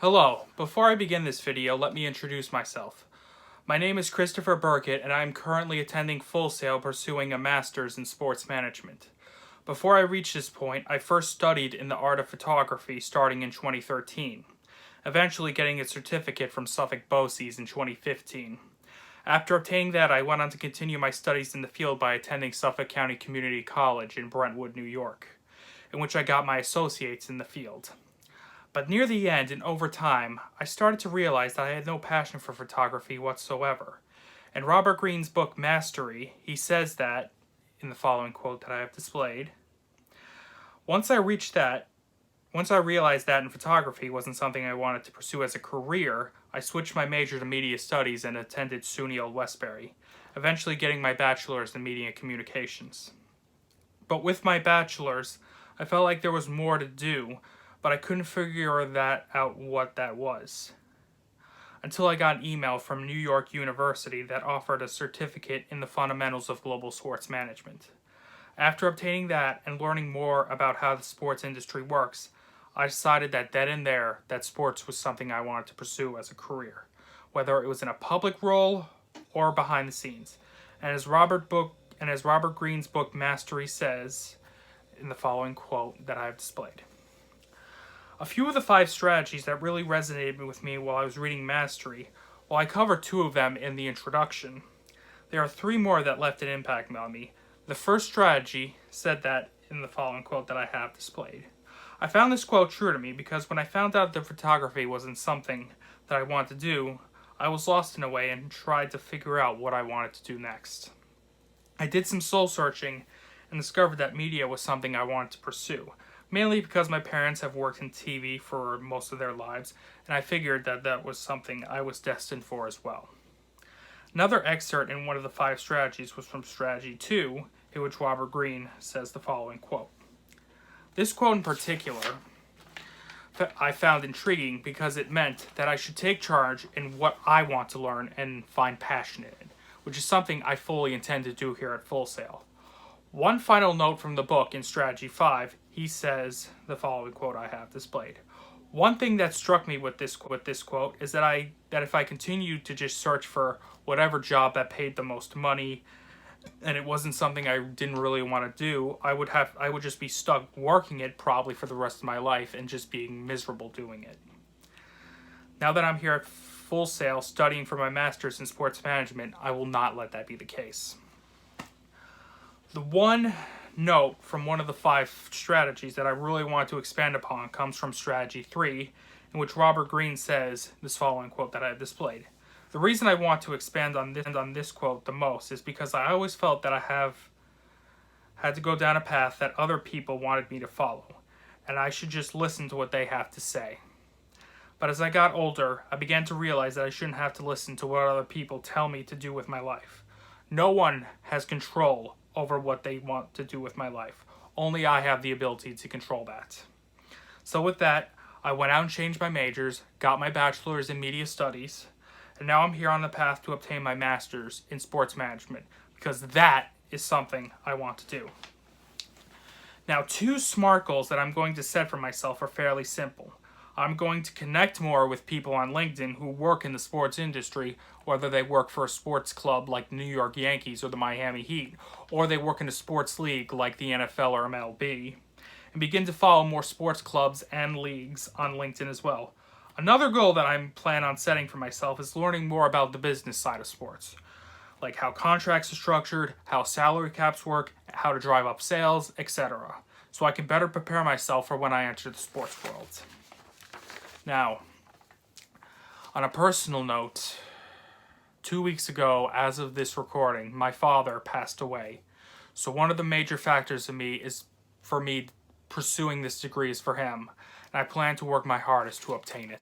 Hello, before I begin this video, let me introduce myself. My name is Christopher Burkett and I am currently attending Full Sail pursuing a master's in sports management. Before I reached this point, I first studied in the art of photography starting in 2013, eventually getting a certificate from Suffolk BOCES in 2015. After obtaining that, I went on to continue my studies in the field by attending Suffolk County Community College in Brentwood, New York, in which I got my associates in the field. But near the end and over time, I started to realize that I had no passion for photography whatsoever. In Robert Greene's book Mastery, he says that, in the following quote that I have displayed, Once I realized that in photography wasn't something I wanted to pursue as a career, I switched my major to media studies and attended SUNY Old Westbury, eventually getting my bachelor's in media communications. But with my bachelor's, I felt like there was more to do, but I couldn't figure out what that was. Until I got an email from New York University that offered a certificate in the fundamentals of global sports management. After obtaining that and learning more about how the sports industry works, I decided that then and there that sports was something I wanted to pursue as a career, whether it was in a public role or behind the scenes. And as Robert Greene's book Mastery says, in the following quote that I have displayed. A few of the 5 strategies that really resonated with me while I was reading Mastery, while I covered 2 of them in the introduction, there are 3 more that left an impact on me. The first strategy said that in the following quote that I have displayed. I found this quote true to me because when I found out that photography wasn't something that I wanted to do, I was lost in a way and tried to figure out what I wanted to do next. I did some soul searching and discovered that media was something I wanted to pursue, mainly because my parents have worked in TV for most of their lives, and I figured that that was something I was destined for as well. Another excerpt in one of the 5 strategies was from Strategy 2, in which Robert Greene says the following quote. This quote in particular I found intriguing because it meant that I should take charge in what I want to learn and find passion in, which is something I fully intend to do here at Full Sail. One final note from the book in Strategy 5, he says the following quote I have displayed. One thing that struck me with this quote is that if I continued to just search for whatever job that paid the most money and it wasn't something I didn't really want to do, I would just be stuck working it probably for the rest of my life and just being miserable doing it. Now that I'm here at Full Sail studying for my master's in sports management, I will not let that be the case. The one note from one of the 5 strategies that I really want to expand upon comes from Strategy 3, in which Robert Greene says this following quote that I have displayed. The reason I want to expand on this quote the most is because I always felt that I have had to go down a path that other people wanted me to follow, and I should just listen to what they have to say. But as I got older, I began to realize that I shouldn't have to listen to what other people tell me to do with my life. No one has control over what they want to do with my life. Only I have the ability to control that. So with that, I went out and changed my majors, got my bachelor's in media studies, and now I'm here on the path to obtain my master's in sports management because that is something I want to do. Now, 2 SMART goals that I'm going to set for myself are fairly simple. I'm going to connect more with people on LinkedIn who work in the sports industry, whether they work for a sports club like the New York Yankees or the Miami Heat, or they work in a sports league like the NFL or MLB, and begin to follow more sports clubs and leagues on LinkedIn as well. Another goal that I plan on setting for myself is learning more about the business side of sports, like how contracts are structured, how salary caps work, how to drive up sales, etc., so I can better prepare myself for when I enter the sports world. Now, on a personal note, 2 weeks ago, as of this recording, my father passed away. So one of the major factors for me pursuing this degree is for him, and I plan to work my hardest to obtain it.